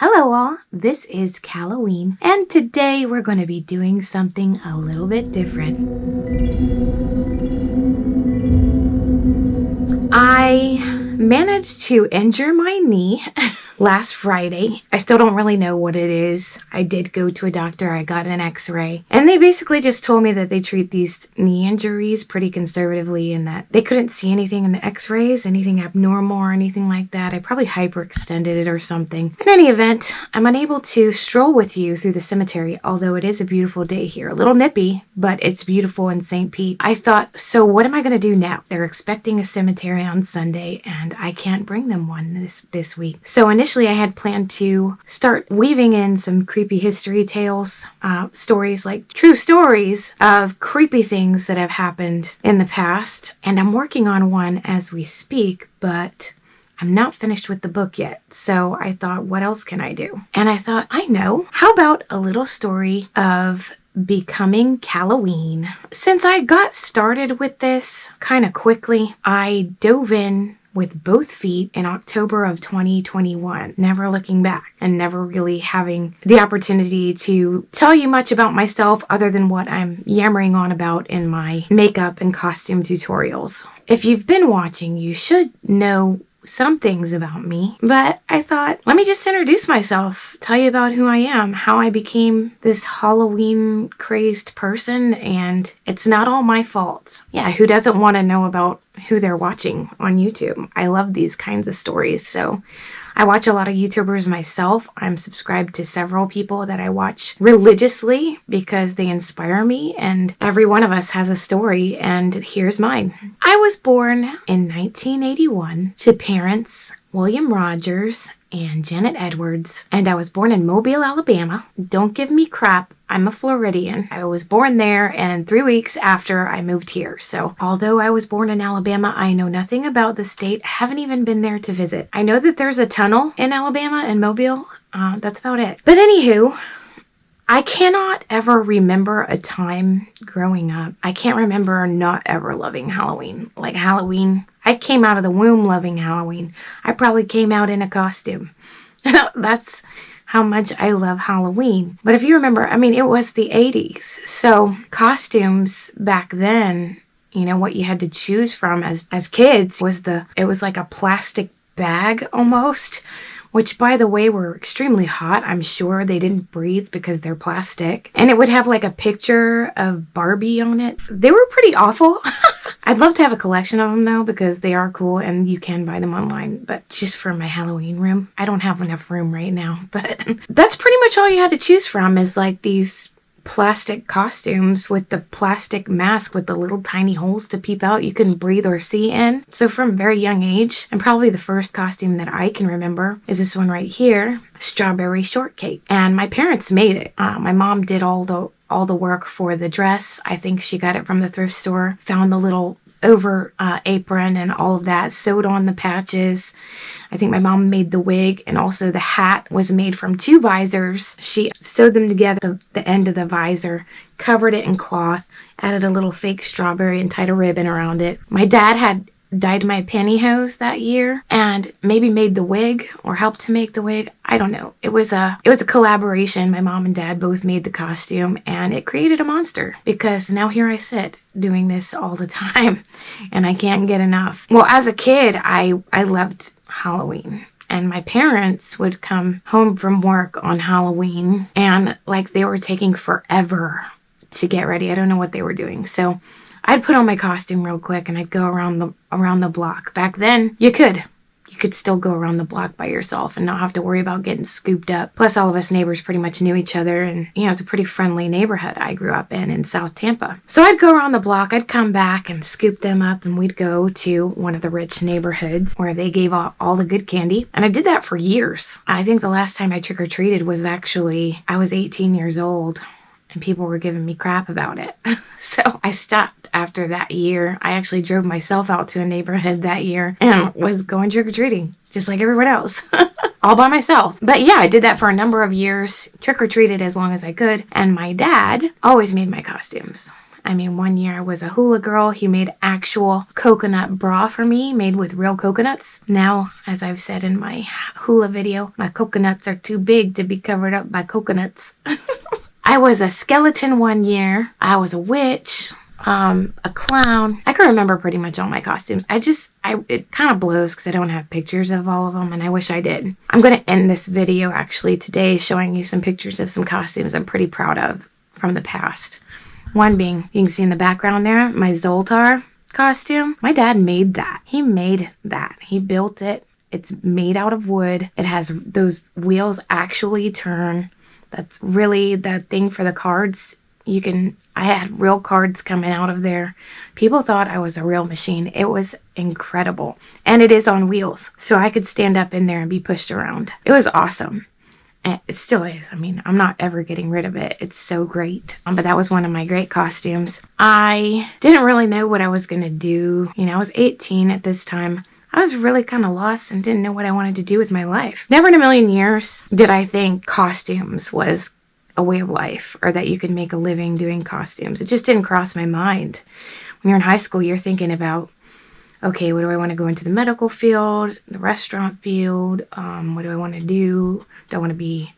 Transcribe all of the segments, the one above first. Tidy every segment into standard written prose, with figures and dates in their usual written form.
Hello all, this is Halloween, and today we're going to be doing something a little bit different. I managed to injure my knee last Friday. I still don't really know what it is. I did go to a doctor, I got an x-ray, and they basically just told me that they treat these knee injuries pretty conservatively and that they couldn't see anything in the x-rays, anything abnormal or anything like that. I probably hyperextended it or something. In any event, I'm unable to stroll with you through the cemetery, although it is a beautiful day here. A little nippy, but it's beautiful in St. Pete. I thought, so what am I going to do now? They're expecting a cemetery on Sunday, and I can't bring them one this week. So initially I had planned to start weaving in some creepy history tales, stories like true stories of creepy things that have happened in the past. And I'm working on one as we speak, but I'm not finished with the book yet. So I thought, what else can I do? And I thought, I know. How about a little story of becoming Halloween? Since I got started with this kind of quickly, I dove in with both feet in October of 2021, never looking back and never really having the opportunity to tell you much about myself other than what I'm yammering on about in my makeup and costume tutorials. If you've been watching, you should know some things about me, but I thought, let me just introduce myself, tell you about who I am, how I became this Halloween crazed person, and it's not all my fault. Yeah, who doesn't want to know about who they're watching on YouTube? I love these kinds of stories, so I watch a lot of YouTubers myself. I'm subscribed to several people that I watch religiously because they inspire me, and every one of us has a story, and here's mine. I was born in 1981 to parents William Rogers and Janet Edwards, and I was born in Mobile, Alabama. Don't give me crap. I'm a Floridian. I was born there, and 3 weeks after I moved here. So although I was born in Alabama, I know nothing about the state. Haven't even been there to visit. I know that there's a tunnel in Alabama and Mobile. That's about it. But anywho, I cannot ever remember a time growing up. I can't remember not ever loving Halloween. Like Halloween, I came out of the womb loving Halloween. I probably came out in a costume. That's how much I love Halloween. But if you remember, I mean, it was the 80s. So costumes back then, you know, what you had to choose from as kids was it was like a plastic bag almost, which by the way were extremely hot. I'm sure they didn't breathe because they're plastic. And it would have like a picture of Barbie on it. They were pretty awful. I'd love to have a collection of them though, because they are cool and you can buy them online, but just for my Halloween room. I don't have enough room right now, but that's pretty much all you had to choose from is like these plastic costumes with the plastic mask with the little tiny holes to peep out you couldn't breathe or see in. So from a very young age, and probably the first costume that I can remember is this one right here, strawberry shortcake. And my parents made it. My mom did all the work for the dress. I think she got it from the thrift store, found the little over apron and all of that, sewed on the patches. I think my mom made the wig, and also the hat was made from 2 visors. She sewed them together, the end of the visor, covered it in cloth, added a little fake strawberry and tied a ribbon around it. My dad had dyed my pantyhose that year and maybe made the wig or helped to make the wig. I don't know. It was a collaboration. My mom and dad both made the costume, and it created a monster because now here I sit doing this all the time and I can't get enough. Well, as a kid, I loved Halloween. And my parents would come home from work on Halloween and like they were taking forever to get ready. I don't know what they were doing. So I'd put on my costume real quick and I'd go around the block. Back then, you could still go around the block by yourself and not have to worry about getting scooped up. Plus, all of us neighbors pretty much knew each other, and you know, it's a pretty friendly neighborhood I grew up in South Tampa. So I'd go around the block, I'd come back and scoop them up, and we'd go to one of the rich neighborhoods where they gave all the good candy. And I did that for years. I think the last time I trick-or-treated was actually, I was 18 years old. And people were giving me crap about it. So I stopped after that year. I actually drove myself out to a neighborhood that year and was going trick-or-treating, just like everyone else, all by myself. But yeah, I did that for a number of years, trick-or-treated as long as I could. And my dad always made my costumes. I mean, one year I was a hula girl. He made actual coconut bra for me, made with real coconuts. Now, as I've said in my hula video, my coconuts are too big to be covered up by coconuts. I was a skeleton one year. I was a witch. A clown. I can remember pretty much all my costumes. It kind of blows because I don't have pictures of all of them, and I wish I did. I'm going to end this video actually today showing you some pictures of some costumes I'm pretty proud of from the past. One being, you can see in the background there, my Zoltar costume. My dad made that. He made that. He built it. It's made out of wood. It has those wheels actually turn. That's really the thing for the cards. I had real cards coming out of there. People thought I was a real machine. It was incredible. And it is on wheels. So I could stand up in there and be pushed around. It was awesome. And it still is. I mean, I'm not ever getting rid of it. It's so great. But that was one of my great costumes. I didn't really know what I was going to do. I was 18 at this time. I was really kind of lost and didn't know what I wanted to do with my life. Never in a million years did I think costumes was a way of life, or that you could make a living doing costumes. It just didn't cross my mind. When you're in high school, you're thinking about, okay, what do I want to go into the medical field, the restaurant field? What do I want to do? Do I want to be...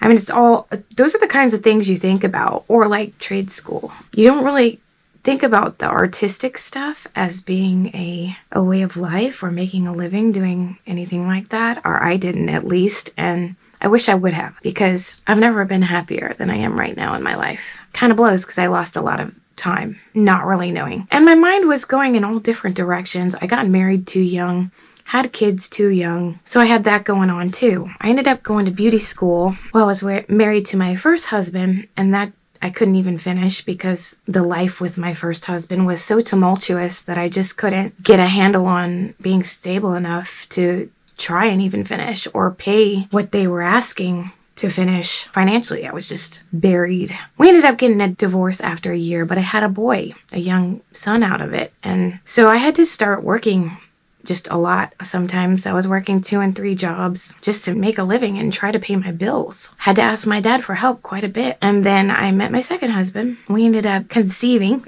those are the kinds of things you think about, or like trade school. You don't really think about the artistic stuff as being a way of life or making a living doing anything like that, or I didn't at least, and I wish I would have, because I've never been happier than I am right now in my life. Kind of blows because I lost a lot of time not really knowing. And my mind was going in all different directions. I got married too young, had kids too young, so I had that going on too. I ended up going to beauty school while I was married to my first husband, and that I couldn't even finish because the life with my first husband was so tumultuous that I just couldn't get a handle on being stable enough to try and even finish or pay what they were asking to finish financially. I was just buried. We ended up getting a divorce after a year, but I had a boy, a young son out of it. And so I had to start working just a lot. Sometimes I was working 2 and 3 jobs just to make a living and try to pay my bills. Had to ask my dad for help quite a bit. And then I met my second husband. We ended up conceiving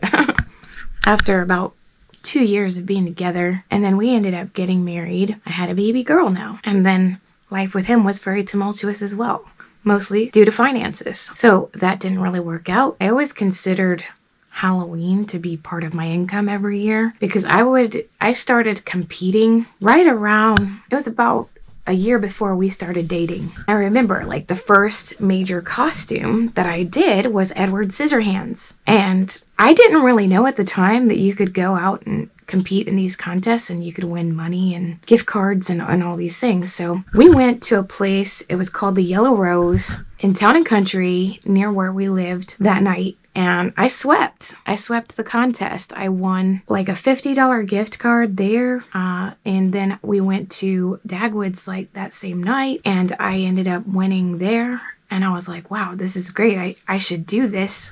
after about 2 years of being together, and then we ended up getting married. I had a baby girl now, and then life with him was very tumultuous as well, mostly due to finances. So that didn't really work out. I always considered Halloween to be part of my income every year because I started competing right around, it was about a year before we started dating. I remember like the first major costume that I did was Edward Scissorhands. And I didn't really know at the time that you could go out and compete in these contests and you could win money and gift cards and all these things. So we went to a place, it was called the Yellow Rose in Town and Country near where we lived that night. And I swept the contest. I won like a $50 gift card there. And then we went to Dagwood's like that same night and I ended up winning there. And I was like, wow, this is great. I should do this.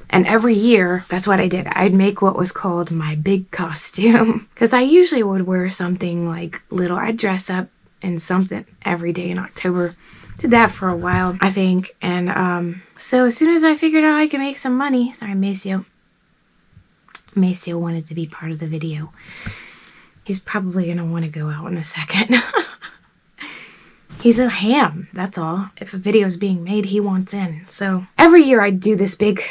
And every year, that's what I did. I'd make what was called my big costume. Because I usually would wear something like little. I'd dress up in something every day in October. Did that for a while, I think. And so as soon as I figured out I could make some money, sorry, Maceo. Maceo wanted to be part of the video. He's probably going to want to go out in a second. He's a ham, that's all. If a video is being made, he wants in. So every year I'd do this big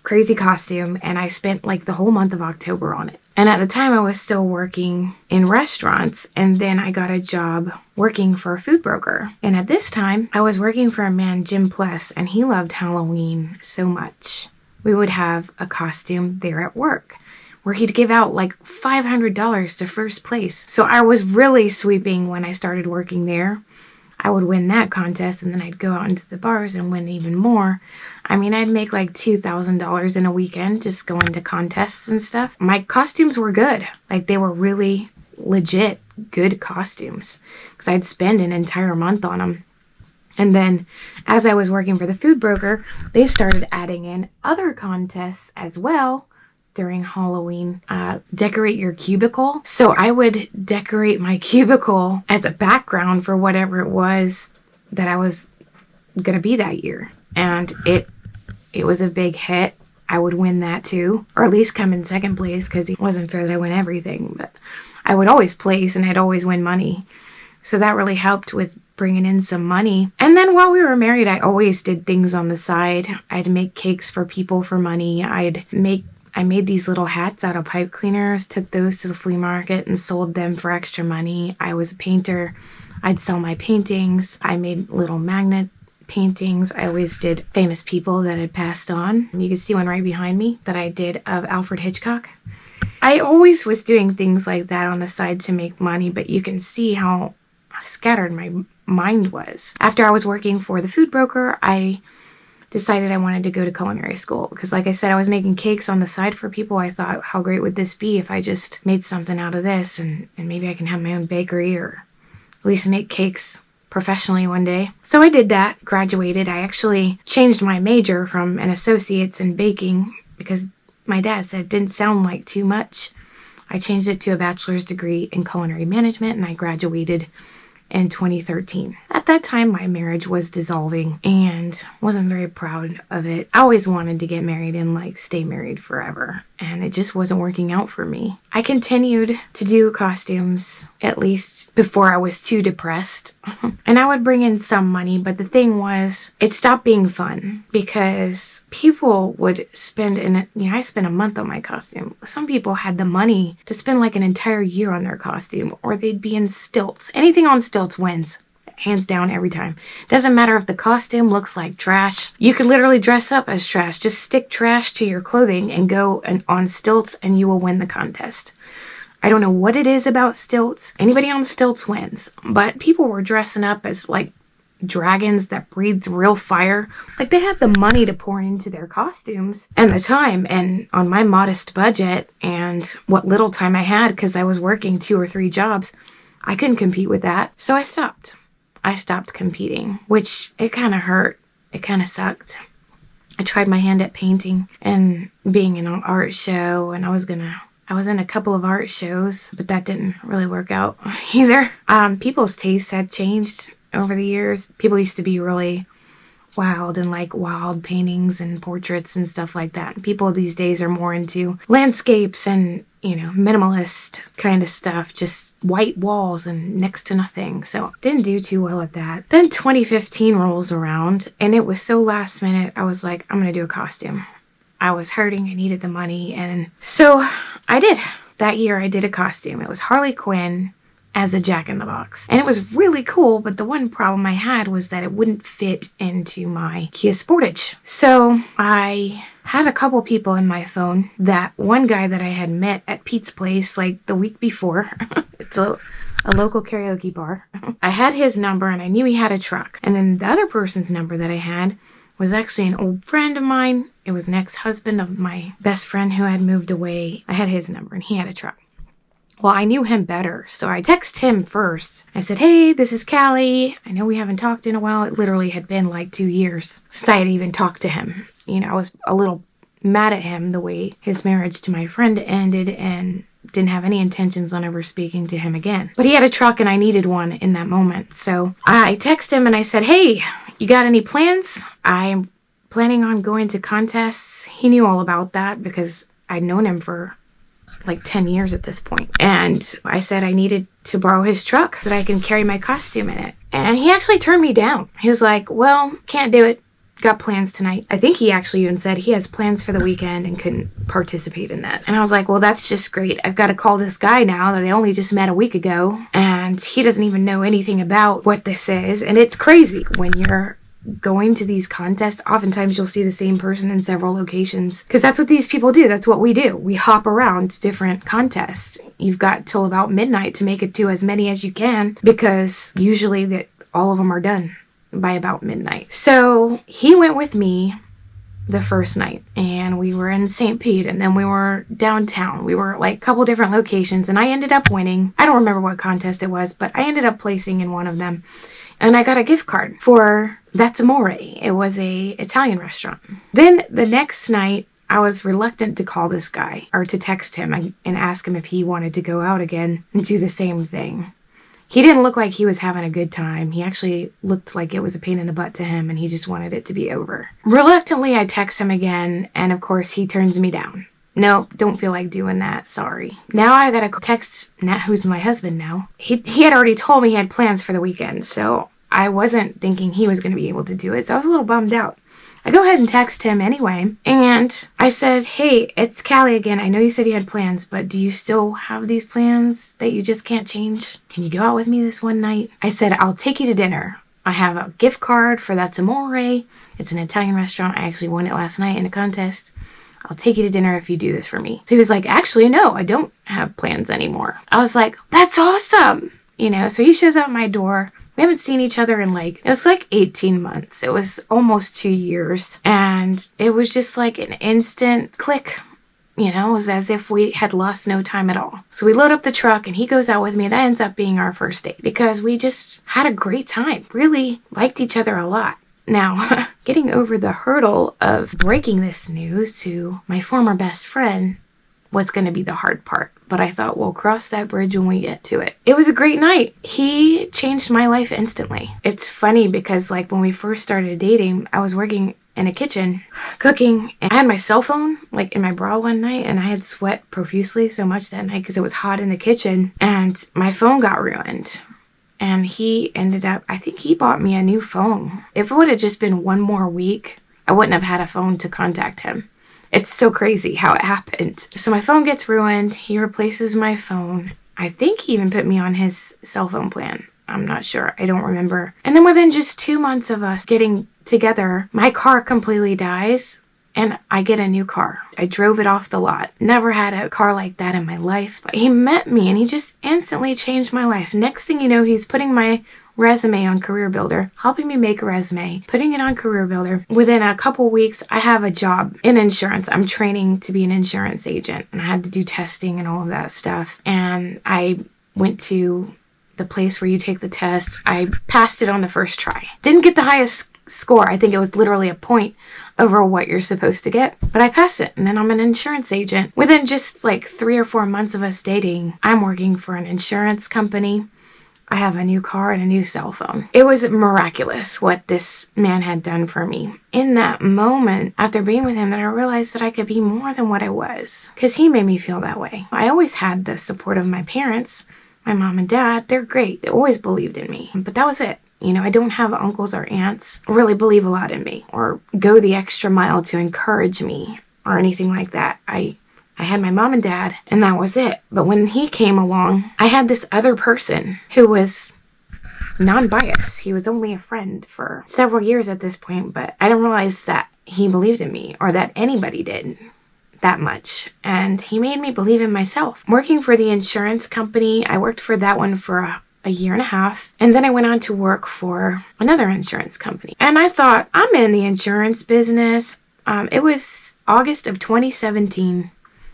crazy costume and I spent like the whole month of October on it. And at the time I was still working in restaurants, and then I got a job working for a food broker. And at this time I was working for a man, Jim Pless, and he loved Halloween so much. We would have a costume there at work where he'd give out like $500 to first place. So I was really sweeping when I started working there. I would win that contest and then I'd go out into the bars and win even more. I mean, I'd make like $2,000 in a weekend just going to contests and stuff. My costumes were good. Like they were really legit good costumes because I'd spend an entire month on them. And then as I was working for the food broker, they started adding in other contests as well during Halloween. Decorate your cubicle. So I would decorate my cubicle as a background for whatever it was that I was going to be that year. And it was a big hit. I would win that too, or at least come in second place, because it wasn't fair that I win everything, but I would always place and I'd always win money. So that really helped with bringing in some money. And then while we were married, I always did things on the side. I'd make cakes for people for money. I made these little hats out of pipe cleaners, took those to the flea market and sold them for extra money. I was a painter. I'd sell my paintings. I made little magnet paintings. I always did famous people that had passed on. You can see one right behind me that I did of Alfred Hitchcock. I always was doing things like that on the side to make money, but you can see how scattered my mind was. After I was working for the food broker, I decided I wanted to go to culinary school because, like I said, I was making cakes on the side for people. I thought, how great would this be if I just made something out of this, and maybe I can have my own bakery, or at least make cakes professionally one day. So I did that, graduated. I actually changed my major from an associate's in baking because my dad said it didn't sound like too much. I changed it to a bachelor's degree in culinary management, and I graduated in 2013. At that time, my marriage was dissolving and wasn't very proud of it. I always wanted to get married and stay married forever, and it just wasn't working out for me. I continued to do costumes, at least before I was too depressed, and I would bring in some money, but the thing was, it stopped being fun because people would spend, I spent a month on my costume. Some people had the money to spend an entire year on their costume, or they'd be in stilts. Anything on stilts wins. Hands down every time. Doesn't matter if the costume looks like trash. You could literally dress up as trash. Just stick trash to your clothing and go on stilts and you will win the contest. I don't know what it is about stilts. Anybody on stilts wins. But people were dressing up as dragons that breathed real fire. They had the money to pour into their costumes and the time, and on my modest budget and what little time I had because I was working 2 or 3 jobs, I couldn't compete with that. So I stopped. I stopped competing, which it kind of hurt. It kind of sucked. I tried my hand at painting and being in an art show, and I was in a couple of art shows, but that didn't really work out either. People's tastes had changed over the years. People used to be really wild and wild paintings and portraits and stuff like that. People these days are more into landscapes and, minimalist kind of stuff, just white walls and next to nothing. So didn't do too well at that. Then 2015 rolls around and it was so last minute. I was like, I'm going to do a costume. I was hurting. I needed the money. And so I did. That year I did a costume. It was Harley Quinn as a Jack-in-the-Box. And it was really cool, but the one problem I had was that it wouldn't fit into my Kia Sportage. So I had a couple people in my phone. That one guy that I had met at Pete's Place the week before. It's a local karaoke bar. I had his number and I knew he had a truck. And then the other person's number that I had was actually an old friend of mine. It was an ex-husband of my best friend who had moved away. I had his number and he had a truck. Well, I knew him better, so I texted him first. I said, hey, this is Callie. I know we haven't talked in a while. It literally had been 2 years since I had even talked to him. I was a little mad at him the way his marriage to my friend ended and didn't have any intentions on ever speaking to him again. But he had a truck and I needed one in that moment. So I texted him and I said, hey, you got any plans? I'm planning on going to contests. He knew all about that because I'd known him for 10 years at this point. And I said I needed to borrow his truck so that I can carry my costume in it. And he actually turned me down. He was like, well, can't do it. Got plans tonight. I think he actually even said he has plans for the weekend and couldn't participate in that. And I was like, well, that's just great. I've got to call this guy now that I only just met a week ago. And he doesn't even know anything about what this is. And it's crazy when you're going to these contests. Oftentimes you'll see the same person in several locations because that's what these people do. That's what we do. We hop around to different contests. You've got till about midnight to make it to as many as you can because usually all of them are done by about midnight. So he went with me the first night and we were in St. Pete and then we were downtown. We were a couple different locations and I ended up winning. I don't remember what contest it was, but I ended up placing in one of them. And I got a gift card for That's Amore. It was a Italian restaurant. Then the next night, I was reluctant to call this guy or to text him and ask him if he wanted to go out again and do the same thing. He didn't look like he was having a good time. He actually looked like it was a pain in the butt to him and he just wanted it to be over. Reluctantly, I text him again, and of course he turns me down. No, don't feel like doing that. Sorry. Now I gotta text Nat, who's my husband now. He had already told me he had plans for the weekend, so I wasn't thinking he was going to be able to do it, so I was a little bummed out. I go ahead and text him anyway, and I said, hey, it's Callie again. I know you said you had plans, but do you still have these plans that you just can't change? Can you go out with me this one night? I said, I'll take you to dinner. I have a gift card for That's Amore. It's an Italian restaurant. I actually won it last night in a contest. I'll take you to dinner if you do this for me. So he was like, actually, no, I don't have plans anymore. I was like, that's awesome. So he shows up at my door. We haven't seen each other in it was 18 months. It was almost 2 years. And it was just like an instant click. It was as if we had lost no time at all. So we load up the truck and he goes out with me. That ends up being our first date because we just had a great time. Really liked each other a lot. Now, getting over the hurdle of breaking this news to my former best friend was going to be the hard part. But I thought we'll cross that bridge when we get to it. It was a great night. He changed my life instantly. It's funny because when we first started dating, I was working in a kitchen cooking and I had my cell phone in my bra one night and I had sweat profusely so much that night because it was hot in the kitchen and my phone got ruined. And he ended up, I think he bought me a new phone. If it would have just been one more week, I wouldn't have had a phone to contact him. It's so crazy how it happened. So my phone gets ruined. He replaces my phone. I think he even put me on his cell phone plan. I'm not sure. I don't remember. And then within just 2 months of us getting together, my car completely dies and I get a new car. I drove it off the lot. Never had a car like that in my life. He met me and he just instantly changed my life. Next thing you know, he's putting my resume on Career Builder, helping me make a resume, putting it on Career Builder. Within a couple weeks, I have a job in insurance. I'm training to be an insurance agent and I had to do testing and all of that stuff. And I went to the place where you take the test. I passed it on the first try. Didn't get the highest score. I think it was literally a point over what you're supposed to get, but I passed it and then I'm an insurance agent. Within just 3 or 4 months of us dating, I'm working for an insurance company. I have a new car and a new cell phone. It was miraculous what this man had done for me. In that moment, after being with him, that I realized that I could be more than what I was because he made me feel that way. I always had the support of my parents, my mom and dad. They're great. They always believed in me, but that was it. I don't have uncles or aunts really believe a lot in me or go the extra mile to encourage me or anything like that. I had my mom and dad and that was it. But when he came along, I had this other person who was non-biased. He was only a friend for several years at this point, but I didn't realize that he believed in me or that anybody did that much. And he made me believe in myself. Working for the insurance company, I worked for that one for a year and a half. And then I went on to work for another insurance company. And I thought, I'm in the insurance business. It was August of 2017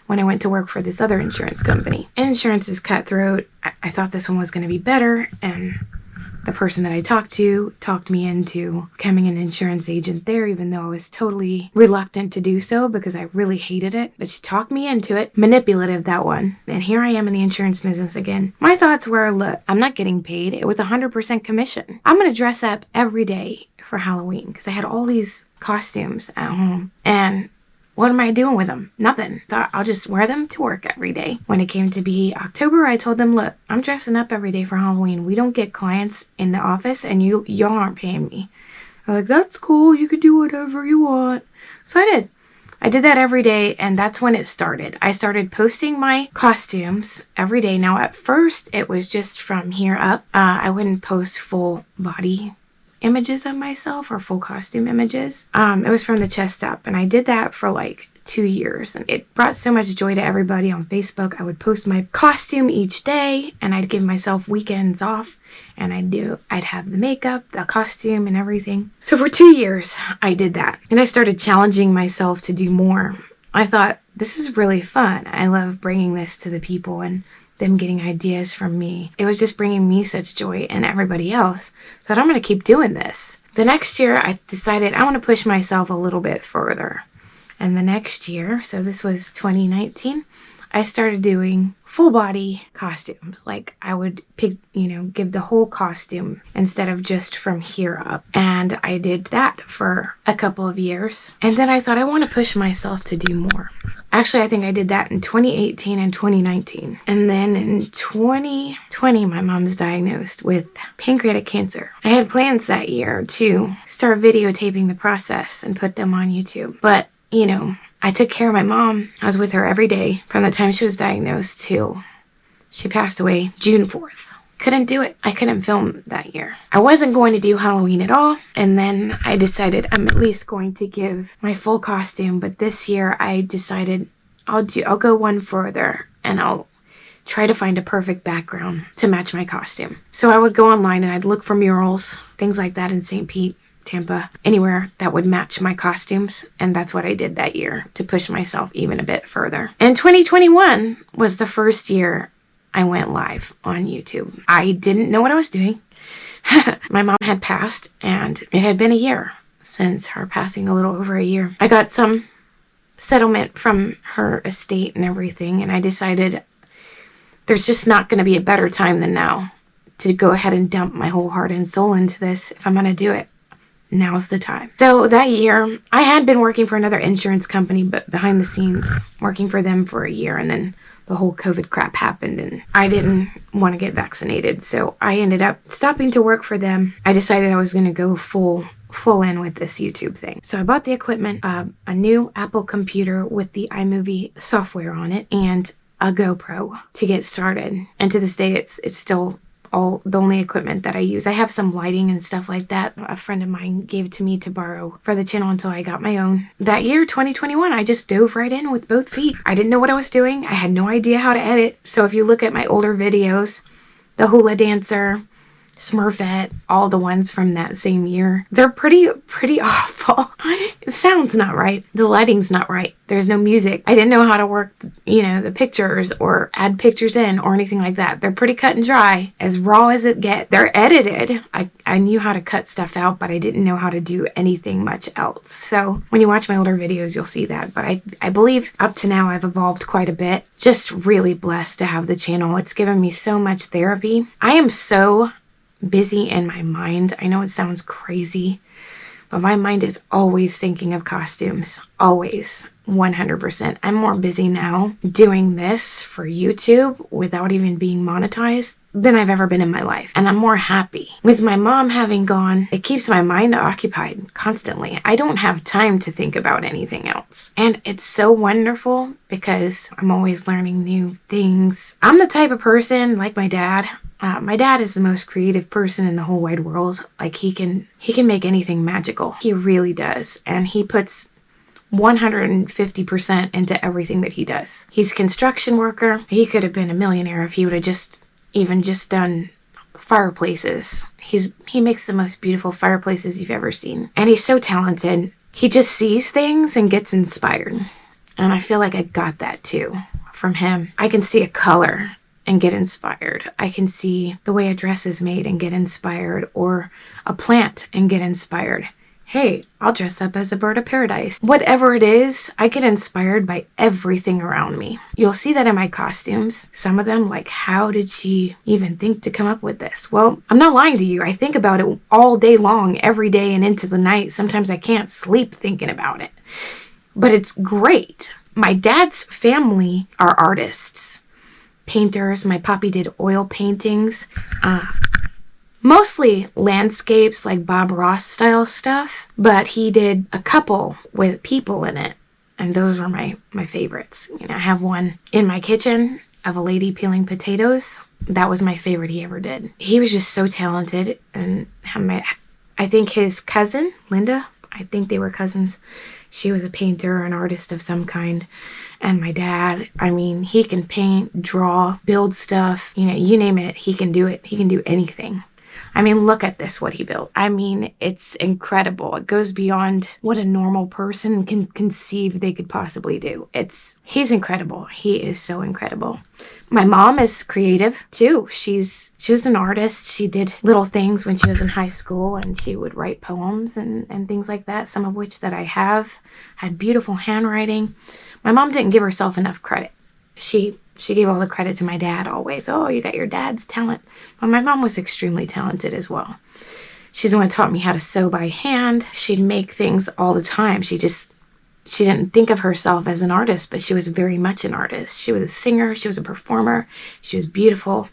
when I went to work for this other insurance company. Insurance is cutthroat. I thought this one was going to be better. And the person that I talked to talked me into becoming an insurance agent there, even though I was totally reluctant to do so because I really hated it. But she talked me into it. Manipulative, that one. And here I am in the insurance business again. My thoughts were, look, I'm not getting paid. It was 100% commission. I'm going to dress up every day for Halloween because I had all these costumes at home. And what am I doing with them? Nothing. Thought I'll just wear them to work every day. When it came to be October, I told them, look, I'm dressing up every day for Halloween. We don't get clients in the office and y'all aren't paying me. They're like, that's cool. You can do whatever you want. So I did. I did that every day and that's when it started. I started posting my costumes every day. Now at first it was just from here up. I wouldn't post full body images of myself or full costume images. It was from the chest up and I did that for 2 years and it brought so much joy to everybody on Facebook. I would post my costume each day and I'd give myself weekends off and I'd have the makeup, the costume and everything. So for 2 years I did that and I started challenging myself to do more. I thought, this is really fun. I love bringing this to the people and them getting ideas from me. It was just bringing me such joy and everybody else. So I'm going to keep doing this. The next year I decided I want to push myself a little bit further. And the next year, so this was 2019, I started doing full body costumes. Like I would pick, give the whole costume instead of just from here up. And I did that for a couple of years. And then I thought I want to push myself to do more. Actually, I think I did that in 2018 and 2019. And then in 2020, my mom's diagnosed with pancreatic cancer. I had plans that year to start videotaping the process and put them on YouTube. But, I took care of my mom. I was with her every day from the time she was diagnosed till she passed away June 4th. Couldn't do it. I couldn't film that year. I wasn't going to do Halloween at all. And then I decided I'm at least going to give my full costume. But this year I decided I'll go one further and I'll try to find a perfect background to match my costume. So I would go online and I'd look for murals, things like that in St. Pete, Tampa, anywhere that would match my costumes. And that's what I did that year to push myself even a bit further. And 2021 was the first year I went live on YouTube. I didn't know what I was doing. My mom had passed and it had been a year since her passing, a little over a year. I got some settlement from her estate and everything, and I decided there's just not going to be a better time than now to go ahead and dump my whole heart and soul into this. If I'm going to do it, now's the time. So that year, I had been working for another insurance company, but behind the scenes, working for them for a year, and then the whole COVID crap happened and I didn't want to get vaccinated. So I ended up stopping to work for them. I decided I was going to go full in with this YouTube thing. So I bought the equipment, a new Apple computer with the iMovie software on it, and a GoPro to get started. And to this day, it's still all the only equipment that I use. I have some lighting and stuff like that. A friend of mine gave to me to borrow for the channel until I got my own. That year, 2021, I just dove right in with both feet. I didn't know what I was doing. I had no idea how to edit. So if you look at my older videos, the hula dancer, Smurfette, all the ones from that same year, they're pretty awful. It sounds not right. The lighting's not right. There's no music. I didn't know how to work, the pictures or add pictures in or anything like that. They're pretty cut and dry, as raw as it gets. They're edited. I knew how to cut stuff out, but I didn't know how to do anything much else. So when you watch my older videos, you'll see that. But I believe up to now I've evolved quite a bit. Just really blessed to have the channel. It's given me so much therapy. I am so busy in my mind. I know it sounds crazy, but my mind is always thinking of costumes. Always. 100%. I'm more busy now doing this for YouTube without even being monetized than I've ever been in my life. And I'm more happy. With my mom having gone, it keeps my mind occupied constantly. I don't have time to think about anything else. And it's so wonderful because I'm always learning new things. I'm the type of person, like my dad. My dad is the most creative person in the whole wide world. Like he can make anything magical. He really does. And he puts 150% into everything that he does. He's a construction worker. He could have been a millionaire if he would have just done fireplaces. He makes the most beautiful fireplaces you've ever seen. And he's so talented. He just sees things and gets inspired. And I feel like I got that too from him. I can see a color and get inspired. I can see the way a dress is made and get inspired, or a plant and get inspired. Hey, I'll dress up as a bird of paradise. Whatever it is, I get inspired by everything around me. You'll see that in my costumes. Some of them, like, how did she even think to come up with this? Well, I'm not lying to you. I think about it all day long, every day and into the night. Sometimes I can't sleep thinking about it. But it's great. My dad's family are artists, painters. My poppy did oil paintings. Mostly landscapes, like Bob Ross style stuff, but he did a couple with people in it, and those were my favorites. I have one in my kitchen of a lady peeling potatoes. That was my favorite he ever did. He was just so talented, and I think his cousin, Linda, I think they were cousins. She was a painter, an artist of some kind. And my dad, he can paint, draw, build stuff, you name it, he can do it. He can do anything. Look at this, what he built. It's incredible. It goes beyond what a normal person can conceive they could possibly do. He's incredible. He is so incredible. My mom is creative too. She was an artist. She did little things when she was in high school, and she would write poems and things like that, some of which that I have. Had beautiful handwriting. My mom didn't give herself enough credit. She gave all the credit to my dad always. Oh, you got your dad's talent. But my mom was extremely talented as well. She's the one who taught me how to sew by hand. She'd make things all the time. She didn't think of herself as an artist, but she was very much an artist. She was a singer. She was a performer. She was beautiful.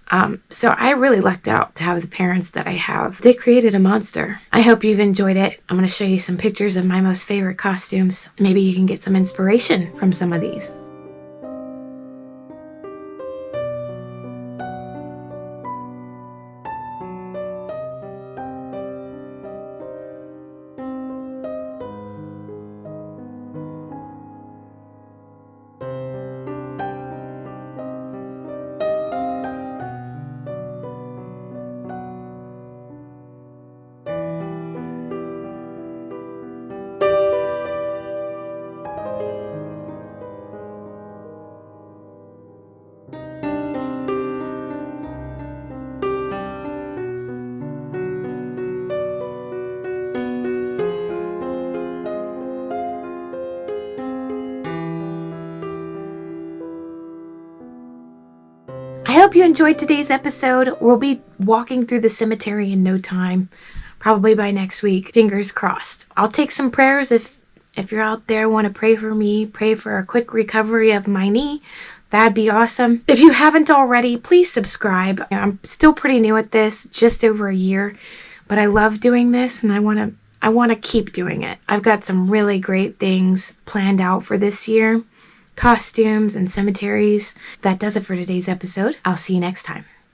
So I really lucked out to have the parents that I have. They created a monster. I hope you've enjoyed it. I'm going to show you some pictures of my most favorite costumes. Maybe you can get some inspiration from some of these. I hope you enjoyed today's episode. We'll be walking through the cemetery in no time, probably by next week. Fingers crossed. I'll take some prayers if you're out there, want to pray for me, pray for a quick recovery of my knee. That'd be awesome. If you haven't already, please subscribe. I'm still pretty new at this, just over a year, but I love doing this and I want to keep doing it. I've got some really great things planned out for this year. Costumes and cemeteries. That does it for today's episode. I'll see you next time.